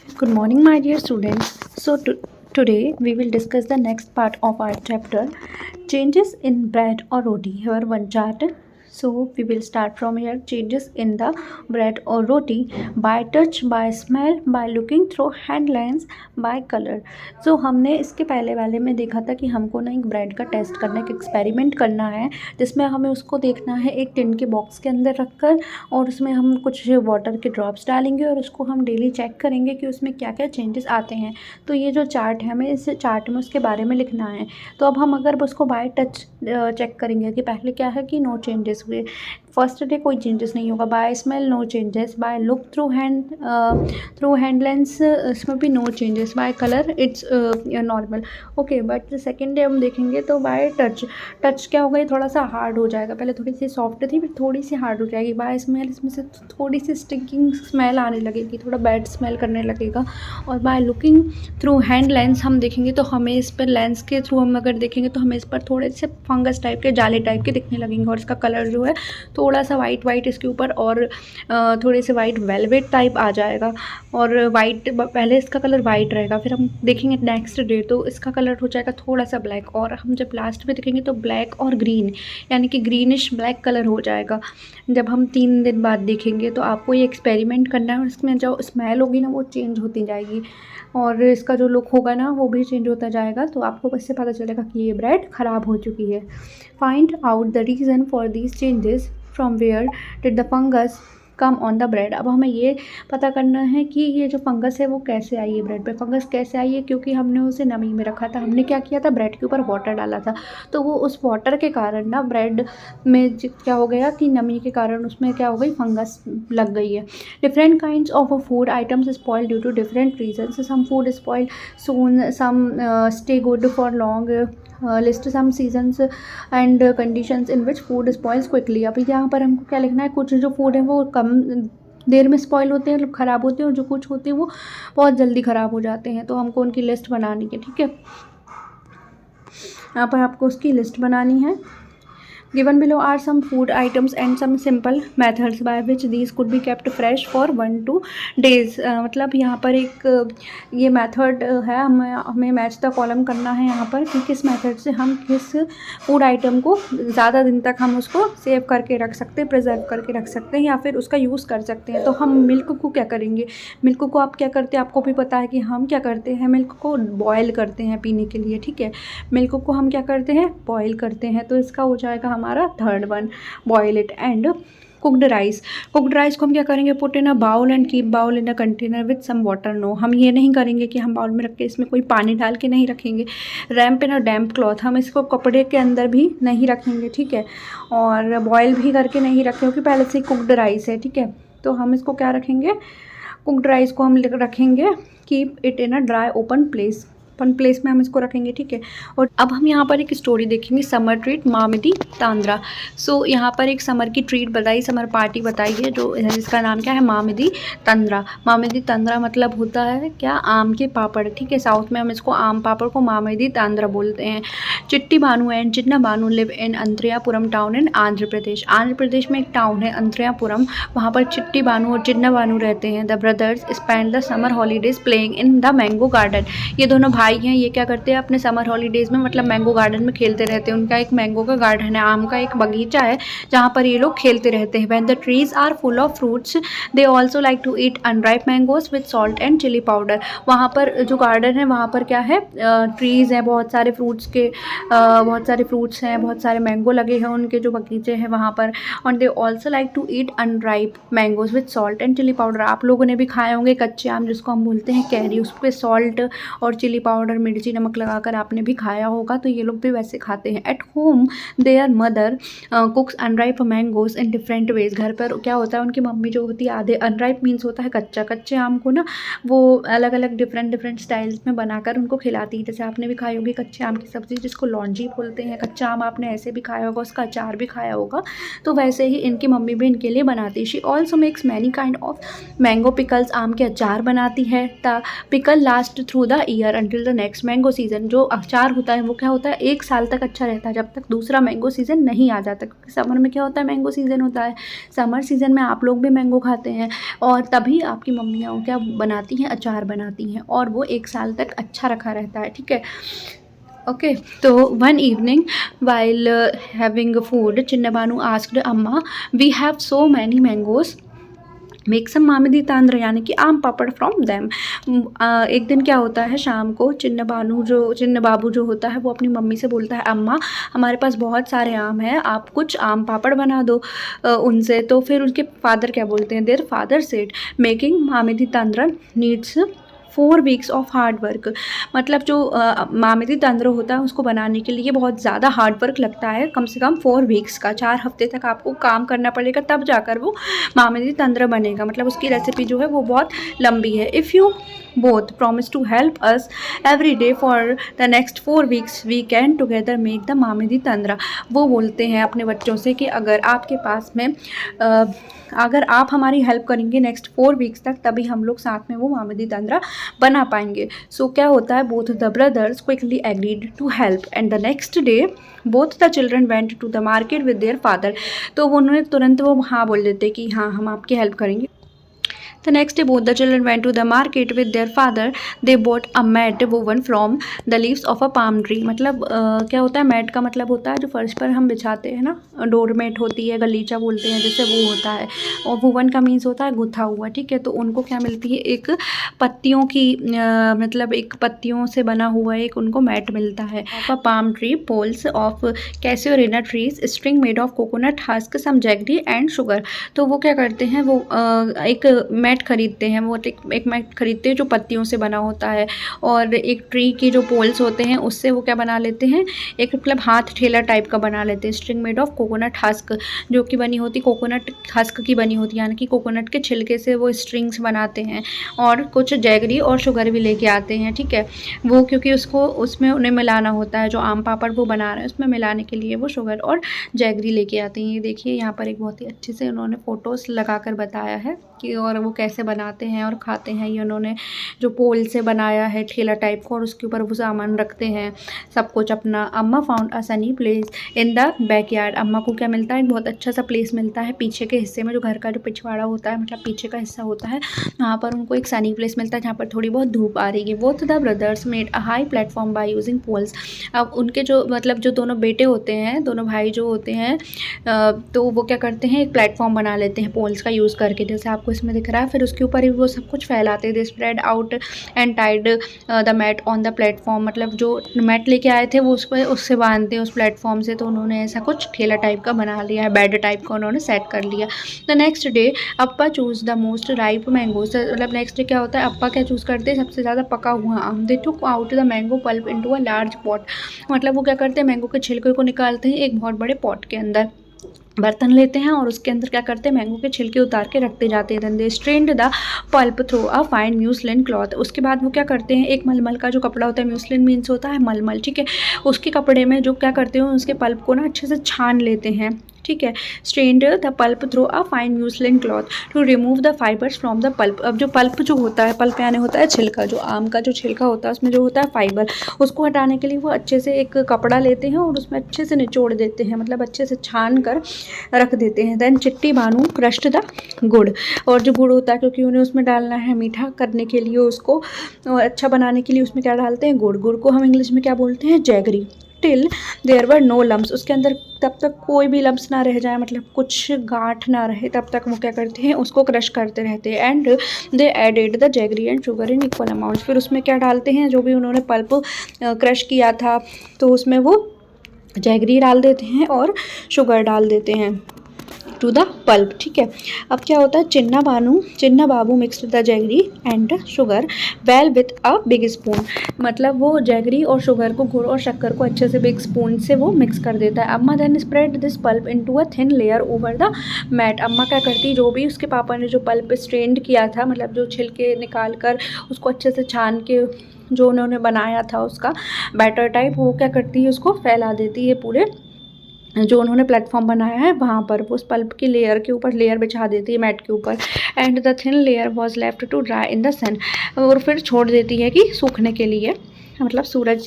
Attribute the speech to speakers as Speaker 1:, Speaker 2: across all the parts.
Speaker 1: Good morning, my dear students. Today we will discuss the next part of our chapter, changes in bread or roti. Here one chart. So we will start from here. Changes in the bread or roti by touch, by smell, by looking through hand lens, by color. So हमने इसके पहले वाले में देखा था कि हमको ना एक ब्रेड का टेस्ट करना है, एक एक्सपेरिमेंट करना है, जिसमें हमें उसको देखना है एक टिन के बॉक्स के अंदर रखकर, और उसमें हम कुछ वाटर के ड्रॉप्स डालेंगे और उसको हम डेली चेक करेंगे कि उसमें क्या क्या चेंजेस आते हैं। तो ये जो चार्ट है, हमें इस चार्ट में उसके बारे में लिखना है। तो अब हम अगर उसको बाय टच चेक करेंगे कि पहले क्या है कि नो चेंजेस हुए, फर्स्ट डे कोई चेंजेस नहीं होगा, by smell no changes, by look through hand lens इसमें भी no changes, by colour it's normal, okay. But second day हम देखेंगे तो बाय टच क्या होगा, ये थोड़ा सा हार्ड हो जाएगा, पहले थोड़ी सी सॉफ्ट थी फिर थोड़ी सी हार्ड हो जाएगी। बाय स्मेल इसमें से थोड़ी सी स्टिंकिंग स्मेल आने लगेगी, थोड़ा बैड स्मेल करने लगेगा। और by looking through hand lens हम देखेंगे तो हमें इस पर लेंस के थ्रू हम अगर देखेंगे तो हमें इस पर थोड़े से फंगस टाइप के, जाले टाइप के दिखने लगेंगे, और इसका कलर जो है थोड़ा सा वाइट इसके ऊपर, और थोड़े से वाइट वेलवेट टाइप आ जाएगा, और वाइट पहले इसका कलर वाइट रहेगा, फिर हम देखेंगे नेक्स्ट डे तो इसका कलर हो जाएगा थोड़ा सा ब्लैक, और हम जब लास्ट में देखेंगे तो ब्लैक और ग्रीन, यानी कि ग्रीनिश ब्लैक कलर हो जाएगा। जब हम 3 दिन बाद देखेंगे तो आपको ये एक्सपेरिमेंट करना है, और इसमें जो स्मेल होगी ना वो चेंज होती जाएगी, और इसका जो लुक होगा ना वो भी चेंज होता जाएगा। तो आपको इससे पता चलेगा कि ये ब्रेड ख़राब हो चुकी है। Find out the reason for these changes, from where did the fungus come on the bread. अब हमें ये पता करना है कि ये जो फंगस है वो कैसे आई है ब्रेड पे। फंगस कैसे आई है, क्योंकि हमने उसे नमी में रखा था, हमने क्या किया था, ब्रेड के ऊपर वाटर डाला था, तो वो उस वाटर के कारण ना ब्रेड में क्या हो गया कि नमी के कारण उसमें क्या हो गई, फंगस लग गई है। Different kinds of food items spoil due to different reasons, some food spoil soon, some stay good for long, list some seasons and conditions in which food spoils quickly. अभी यहाँ पर हमको क्या लिखना है, कुछ जो फूड है वो कम देर में स्पॉइल होते हैं, मतलब ख़राब होते हैं, और जो कुछ होते हैं वो बहुत जल्दी ख़राब हो जाते हैं। तो हमको उनकी लिस्ट बनानी है, ठीक है। यहाँ पर आपको उसकी लिस्ट बनानी है। Given below are some food items and some simple methods by which these could be kept fresh for 1-2 days। मतलब यहाँ पर एक ये मेथड है, हमें मैच द कॉलम करना है यहाँ पर कि किस मेथड से हम किस फूड आइटम को ज़्यादा दिन तक हम उसको सेव करके रख सकते हैं, प्रिजर्व करके रख सकते हैं, या फिर उसका यूज़ कर सकते हैं। तो हम मिल्क को क्या करेंगे, मिल्क को आप क्या करते हैं, आपको भी पता है कि हम क्या करते हैं, मिल्क को बॉयल करते हैं पीने के लिए, ठीक है। मिल्क को हम क्या करते हैं, बॉयल करते हैं। तो इसका हो जाएगा हमारा third one, boil it. And cooked rice, cooked rice को हम क्या करेंगे, put in a bowl and keep bowl in a container with some water. No, हम ये नहीं करेंगे कि हम बाउल में रख के इसमें कोई पानी डाल के नहीं रखेंगे। रैम्प इन अ डैम्प क्लॉथ, हम इसको कपड़े के अंदर भी नहीं रखेंगे, ठीक है। और बॉयल भी करके नहीं रखें, क्योंकि पहले से कुक्ड राइस है, ठीक है। तो हम इसको क्या रखेंगे, कुक्ड राइस को हम रखेंगे keep it in a dry open place में हम इसको रखेंगे, ठीक है। और अब हम यहाँ पर एक स्टोरी देखेंगे, समर ट्रीट मामिदी तांद्रा। सो यहाँ पर एक समर की ट्रीट बताई, समर पार्टी बताई है, जो जिसका नाम क्या है, मामिदी तंद्रा। मामिदी तंद्रा मतलब होता है क्या, आम के पापड़, ठीक है। साउथ में हम इसको आम पापड़ को मामिदी तांद्रा बोलते हैं। Chitti Bhanu and Chinna Bhanu live in Antriyapuram town in Andhra Pradesh. Andhra Pradesh में एक टाउन है अंत्रियापुरम, वहाँ पर चिट्टी भानु और चिन्ना भानु रहते हैं। The brothers spend the summer holidays playing in the mango garden. ये दोनों भाई हैं, ये क्या करते हैं, अपने समर हॉलीडेज़ में मतलब मैंगो गार्डन में खेलते रहते हैं। उनका एक मैंगो का गार्डन है, आम का एक बगीचा है, जहाँ पर ये लोग खेलते रहते हैं। When the trees are full of fruits they also like to eat unripe mangoes with salt and chilli powder. वहाँ पर जो गार्डन है वहाँ पर क्या है, ट्रीज़ हैं, बहुत सारे फ्रूट्स हैं, बहुत सारे मैंगो लगे हैं, उनके जो बगीचे हैं वहाँ पर। और they also like to eat unripe mangoes with salt and chilli powder. आप लोगों ने भी खाए होंगे कच्चे आम, जिसको हम बोलते हैं कैरी, उस पर सॉल्ट और चिली पाउडर, मिर्ची नमक लगाकर आपने भी खाया होगा। तो ये लोग भी वैसे खाते हैं। At home there mother कुक्स unripe mangoes in different ways. घर पर क्या होता है, उनकी मम्मी जो होती है, आधे अनराइप मीन्स होता है कच्चा, कच्चे आम को ना वो अलग अलग डिफरेंट स्टाइल्स में बनाकर उनको खिलाती है। जैसे आपने भी खाई होगी कच्चे आम की सब्ज़ी, जिसको लौंजी बोलते हैं। कच्चा आम आपने ऐसे भी खाया होगा, उसका अचार भी खाया होगा। तो वैसे ही इनकी मम्मी भी इनके लिए बनाती है। She also makes many kind of mango pickles, आम के अचार बनाती है। The pickle last through the year until till the next mango season. जो अचार होता है वो क्या होता है, 1 साल तक अच्छा रहता है, जब तक दूसरा मैंगो सीज़न नहीं आ जाता। क्योंकि समर में क्या होता है, मैंगो सीज़न होता है, समर सीज़न में आप लोग भी मैंगो खाते हैं और तभी आपकी मम्मियाँ क्या बनाती हैं, अचार बनाती हैं और वो 1 साल तक अच्छा रखा रहता है, ठीक है। ओके, तो one evening while having food Chinna Banu asked Amma, we have so many mangoes, make some mamidi tandra, यानी कि आम पापड़ फ्रॉम देम। एक दिन क्या होता है, शाम को चिन्न बाबू जो होता है वो अपनी मम्मी से बोलता है, अम्मा हमारे पास बहुत सारे आम हैं, आप कुछ आम पापड़ बना दो उनसे। तो फिर उनके फादर क्या बोलते हैं, their father said making mamidi tandra needs 4 weeks of hard work. मतलब जो मामिदी तंत्र होता है उसको बनाने के लिए बहुत ज़्यादा हार्ड वर्क लगता है, कम से कम 4 वीक्स का, 4 हफ्ते तक आपको काम करना पड़ेगा, तब जाकर वो मामिदी तंत्र बनेगा। मतलब उसकी रेसिपी जो है वो बहुत लंबी है। If you both promise to help us every day for the next 4 weeks we can together make the मामिदी तंद्रा। वो बोलते हैं अपने बच्चों से कि अगर आपके पास में अगर आप हमारी हेल्प करेंगे नेक्स्ट 4 वीक्स तक, तभी हम लोग साथ में वो मामिदी तंद्रा बना पाएंगे। सो क्या होता है, both the brothers quickly agreed to help and the next day both the children went to the market with their father. तो उन्होंने तुरंत वो हाँ बोल देते कि हाँ हम आपकी हेल्प करेंगे। The next day both the children went to the market with their father. They bought a mat woven from the leaves of a palm tree। मतलब क्या होता है, मैट का मतलब होता है जो फर्श पर हम बिछाते हैं ना, डोर मैट होती है, गलीचा बोलते हैं जैसे, वो होता है। और वुवन का मीन्स होता है गुथा हुआ, ठीक है। तो उनको क्या मिलती है, एक पत्तियों की मतलब एक पत्तियों से बना हुआ एक उनको मैट मिलता है। Of a palm tree, poles of casuarina trees, string made of coconut husk, some jaggery and sugar. तो वो क्या करते हैं, वो एक मैट खरीदते हैं, वो एक मैट खरीदते हैं जो पत्तियों से बना होता है, और एक ट्री की जो पोल्स होते हैं उससे वो क्या बना लेते हैं, एक मतलब हाथ ठेला टाइप का बना लेते हैं। String made of coconut husk, जो कि बनी होती कोकोनट हस्क की बनी होती है, यानी कि कोकोनट के छिलके से वो स्ट्रिंग्स बनाते हैं। और कुछ जैगरी और शुगर भी लेके आते हैं, ठीक है। वो क्योंकि उसको उसमें उन्हें मिलाना होता है, जो आम पापड़ वो बना रहे हैं उसमें मिलाने के लिए वो शुगर और जैगरी लेके आते हैं। ये देखिए यहाँ पर एक बहुत ही अच्छे से उन्होंने फ़ोटोज़ लगा कर बताया है कि और वो कैसे बनाते हैं और खाते हैं। ये उन्होंने जो पोल से बनाया है ठेला टाइप का, और उसके ऊपर वो सामान रखते हैं सब कुछ अपना। अम्मा found a Sunny place in the backyard. अम्मा को क्या मिलता है, एक बहुत अच्छा सा प्लेस मिलता है पीछे के हिस्से में, जो घर का जो पिछवाड़ा होता है, मतलब पीछे का हिस्सा होता है, वहाँ पर उनको एक सनी प्लेस मिलता है जहाँ पर थोड़ी बहुत धूप आ रही है। Both the brothers made a high platform by using poles. अब उनके जो मतलब जो दोनों बेटे होते हैं, दोनों भाई जो होते हैं, तो वो क्या करते हैं, एक प्लेटफॉर्म बना लेते हैं पोल्स का यूज़ करके, जैसे आपको इसमें दिख रहा है। फिर उसके ऊपर ही वो सब कुछ फैलाते हैं। They spread out and tied the mat on the platform. मतलब जो मैट लेके आए थे वो उस पर उससे बांधते हैं उस प्लेटफॉर्म से। तो उन्होंने ऐसा कुछ ठेला टाइप का बना लिया है, बेड टाइप का उन्होंने सेट कर लिया। The next day Appa choose the most ripe mangoes. मतलब नेक्स्ट डे क्या होता है, अप्पा क्या चूज़ करते हैं, सबसे ज़्यादा पका हुआ आम। They took out the mango pulp into a large pot. मतलब वो क्या करते हैं, मैंगो के छिलके को निकालते हैं एक बहुत बड़े पॉट के अंदर, बर्तन लेते हैं और उसके अंदर क्या करते हैं, मैंगो के छिलके उतार के रखते जाते हैं। They strained the pulp through a fine muslin cloth. उसके बाद वो क्या करते हैं, एक मलमल का जो कपड़ा होता है, म्यूसलिन मीन्स होता है मलमल, ठीक है। उसके कपड़े में जो क्या करते हैं, उसके पल्प को ना अच्छे से छान लेते हैं, ठीक है। Strained the pulp through a fine muslin cloth to remove the fibres from the pulp. अब जो पल्प जो होता है, पल्प यानी होता है छिलका, जो आम का जो छिलका होता है उसमें जो होता है फाइबर, उसको हटाने के लिए वो अच्छे से एक कपड़ा लेते हैं और उसमें अच्छे से निचोड़ देते हैं, मतलब अच्छे से छान कर रख देते हैं। देन चिट्टी बानू क्रश्ड द गुड़। और जो गुड़ होता है, क्योंकि उन्हें उसमें डालना है मीठा करने के लिए, उसको अच्छा बनाने के लिए उसमें क्या डालते हैं, गुड़। गुड़ को हम इंग्लिश में क्या बोलते हैं, jaggery. Till there were no lumps. उसके अंदर तब तक कोई भी लम्स ना रह जाए, मतलब कुछ गांठ ना रहे, तब तक वो क्या करते हैं, उसको क्रश करते रहते हैं। And they added the jaggery and sugar in equal amount. फिर उसमें क्या डालते हैं, जो भी उन्होंने पल्प क्रश किया था, तो उसमें वो जैगरी डाल देते हैं और शुगर डाल देते हैं टू द पल्प, ठीक है। अब क्या होता है, Chinna Babu mixed the jaggery and sugar well with a big spoon. मतलब वो जैगरी और शुगर को, गुड़ और शक्कर को अच्छे से बिग स्पून से वो मिक्स कर देता है। Amma then spread this pulp into a thin layer over the mat. अम्मा क्या करती, जो भी उसके पापा ने जो पल्प स्ट्रेंड किया था, मतलब जो छिलके निकाल कर उसको अच्छे से छान के जो उन्होंने बनाया था उसका बैटर टाइप, वो क्या करती है, उसको फैला देती है पूरे जो उन्होंने प्लेटफॉर्म बनाया है वहाँ पर। वो उस पल्प की लेयर के ऊपर लेयर बिछा देती है मैट के ऊपर। And the thin layer was left to dry in the sun. और फिर छोड़ देती है कि सूखने के लिए मतलब सूरज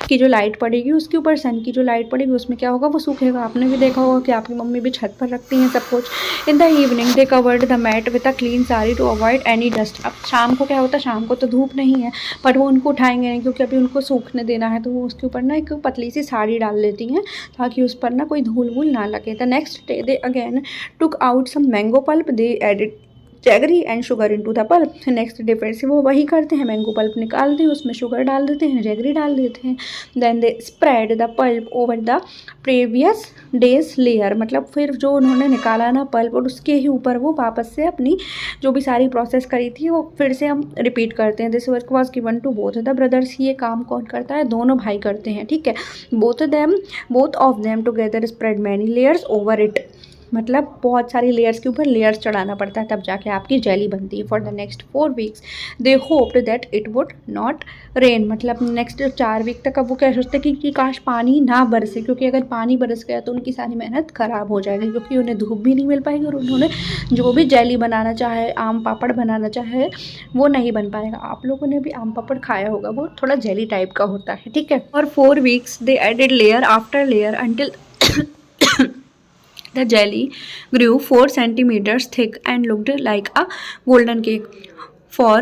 Speaker 1: की जो लाइट पड़ेगी उसके ऊपर, सन की जो लाइट पड़ेगी उसमें क्या होगा, वो सूखेगा। आपने भी देखा होगा कि आपकी मम्मी भी छत पर रखती हैं सब कुछ। In the evening they covered the mat with a clean sari to avoid any dust. अब शाम को क्या होता है, शाम को तो धूप नहीं है पर वो उनको उठाएंगे नहीं क्योंकि अभी उनको सूखने देना है, तो वो उसके ऊपर ना एक पतली सी साड़ी डाल देती हैं ताकि उस पर ना कोई धूल वूल ना लगे। The next day they again took out some mango pulp, they added jaggery and sugar into the pulp. Next day फिर से वो वही करते हैं, मैंगो पल्प निकालते हैं, उसमें शुगर डाल देते हैं, जैगरी डाल देते हैं। Then they spread the pulp over the previous day's layer, मतलब फिर जो उन्होंने निकाला ना पल्प और उसके ही ऊपर वो वापस से अपनी जो भी सारी प्रोसेस करी थी वो फिर से हम रिपीट करते हैं। This work was given to both the brothers. ये काम कौन करता है, दोनों भाई करते हैं, ठीक है। Both of them together spread many layers over it, मतलब बहुत सारी लेयर्स के ऊपर लेयर्स चढ़ाना पड़ता है तब जाके आपकी जेली बनती है। For the next 4 weeks they hoped that it would not rain, मतलब नेक्स्ट 4 वीक तक अब वो क्या सोचते हैं कि काश पानी ना बरसे, क्योंकि अगर पानी बरस गया तो उनकी सारी मेहनत ख़राब हो जाएगी, क्योंकि उन्हें धूप भी नहीं मिल पाएगी और उन्होंने जो भी जेली बनाना चाहे, आम पापड़ बनाना चाहे, वो नहीं बन पाएगा। आप लोगों ने भी आम पापड़ खाया होगा, वो थोड़ा जेली टाइप का होता है, ठीक है। और 4 weeks they added layer after layer until the jelly grew 4 centimeters thick and looked like a golden cake. For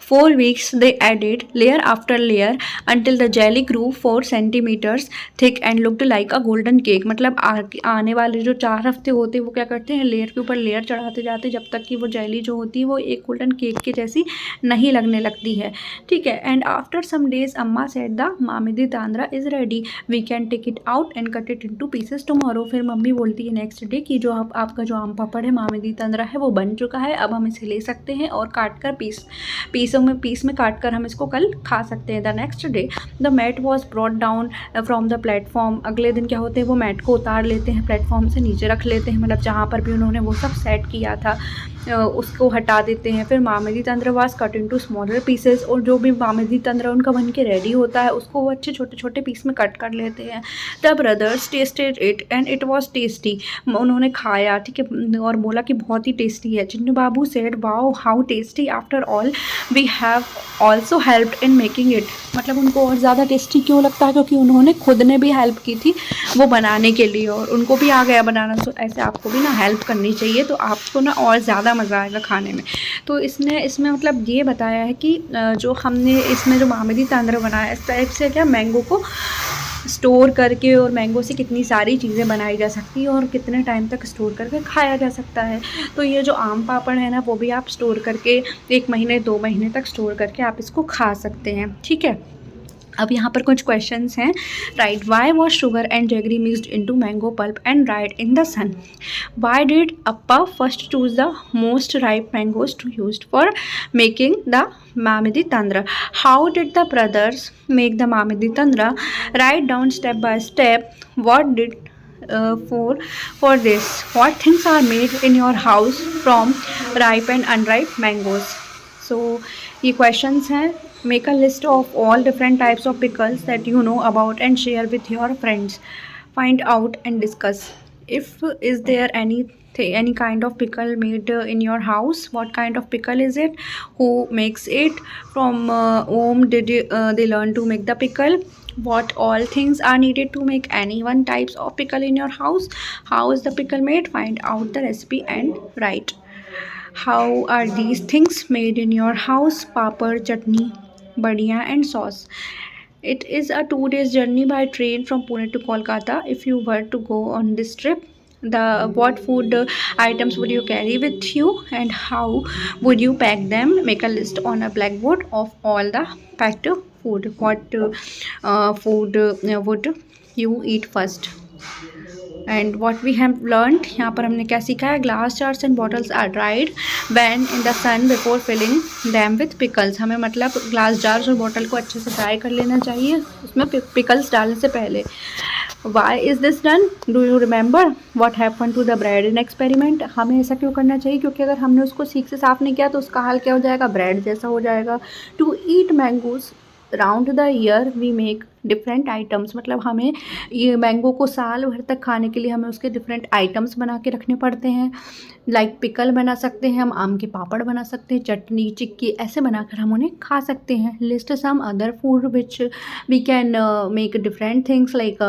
Speaker 1: 4 weeks they added layer after layer until the jelly grew 4 centimeters thick and looked like a golden cake। मतलब आने वाले जो 4 हफ्ते होते हैं वो क्या करते हैं, लेयर के ऊपर लेयर चढ़ाते जाते जब तक कि वो जेली जो होती है वो एक गोल्डन केक के जैसी नहीं लगने लगती है, ठीक है। And after some days Amma said the mamidi tandra is ready, we can take it out and cut it into pieces tomorrow. फिर मम्मी बोलती है नेक्स्ट डे कि जो आपका जो आम पापड़ है मामिदी तांद्रा है वो बन चुका है, अब हम इसे ले सकते हैं और काट कर पीस में काट कर हम इसको कल खा सकते हैं। The next day the mat was brought down from the platform. अगले दिन क्या होते हैं, वो मैट को उतार लेते हैं, प्लेटफॉर्म से नीचे रख लेते हैं, मतलब जहाँ पर भी उन्होंने वो सब सेट किया था उसको हटा देते हैं। फिर mamidi tandra was cut into smaller pieces, और जो भी मामिदी तंद्र उनका बन के रेडी होता है उसको वो अच्छे छोटे छोटे पीस में कट कर लेते हैं। The brothers tested it and it was tasty, उन्होंने खाया, ठीक है, और बोला कि बहुत ही टेस्टी है। Chinnu Babu said wow how tasty, after all we have also helped in making it. मतलब उनको और ज़्यादा टेस्टी क्यों लगता है, क्योंकि उन्होंने खुद ने भी हेल्प की थी वो बनाने के लिए और उनको भी आ गया बनाना। तो ऐसे आपको भी ना हेल्प करनी चाहिए, तो आपको ना और ज़्यादा मज़ा आएगा खाने में। तो इसमें मतलब ये बताया है कि जो हमने इसमें जो मामिदी तांद्रा बनाया इस टाइप से क्या मैंगो को स्टोर करके और मैंगो से कितनी सारी चीज़ें बनाई जा सकती है और कितने टाइम तक स्टोर करके खाया जा सकता है। तो ये जो आम पापड़ है ना वो भी आप स्टोर करके 1 महीने 2 महीने तक स्टोर करके आप इसको खा सकते हैं, ठीक है। अब यहाँ पर कुछ क्वेश्चंस हैं। Right, why was sugar and jaggery mixed into mango pulp and dried in the sun? Why did Appa first choose the most ripe mangoes to used for making the mamidi tandra? How did the brothers make the mamidi tandra? Write down step by step what did for this, what things are made in your house from ripe and unripe mangoes? So ये questions हैं। Make a list of all different types of pickles that you know about and share with your friends. Find out and discuss. Is there any kind of pickle made in your house? What kind of pickle is it? Who makes it? From whom did they learn to make the pickle? What all things are needed to make any one types of pickle in your house? How is the pickle made? Find out the recipe and write. How are these things made in your house? Papad, chutney, badiya and sauce. It is a 2 days journey by train from Pune to Kolkata. If you were to go on this trip, what food items would you carry with you and how would you pack them? Make a list on a blackboard of all the packed food. What food would you eat first? And what we have learned, यहाँ पर हमने क्या सीखा है? Glass jars and bottles are dried well in the sun before filling them with pickles. हमें मतलब glass jars और bottle को अच्छे से ड्राई कर लेना चाहिए उसमें पिकल्स डालने से पहले। Why is this done? Do you remember what happen to the bread in experiment? हमें ऐसा क्यों करना चाहिए? क्योंकि अगर हमने उसको सीख से साफ़ नहीं किया तो उसका हाल क्या हो जाएगा? ब्रेड जैसा हो जाएगा। To eat mangoes round the year we make different items, मतलब हमें ये मैंगो को साल भर तक खाने के लिए हमें उसके डिफरेंट आइटम्स बना के रखने पड़ते हैं। लाइक पिकल बना सकते हैं हम, आम के पापड़ बना सकते हैं, चटनी चिक्की ऐसे बनाकर हम उन्हें खा सकते हैं। List some other food which we can make different things, like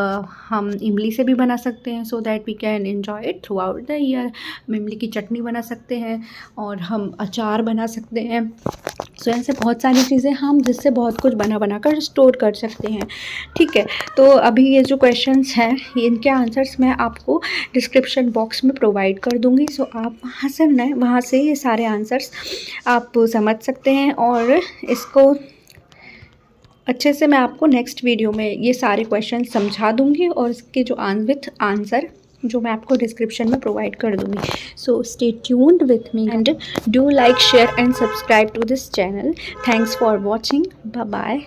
Speaker 1: हम इमली से भी बना सकते हैं so that we can enjoy it throughout the year. हम इमली की चटनी बना सकते हैं और हम अचार बना सकते हैं। सो ऐसे बहुत सारी चीज़ें हम जिससे बहुत कुछ बना कर स्टोर कर सकते हैं। ठीक है, तो अभी ये जो क्वेश्चंस हैं इनके आंसर्स मैं आपको डिस्क्रिप्शन बॉक्स में प्रोवाइड कर दूँगी। सो आप वहाँ से ये सारे आंसर्स आप समझ सकते हैं और इसको अच्छे से मैं आपको नेक्स्ट वीडियो में ये सारे क्वेश्चन समझा दूँगी और इसके जो विथ आंसर जो मैं आपको डिस्क्रिप्शन में प्रोवाइड कर दूँगी। So stay tuned with me and do like share and subscribe to this channel. Thanks for watching, bye bye.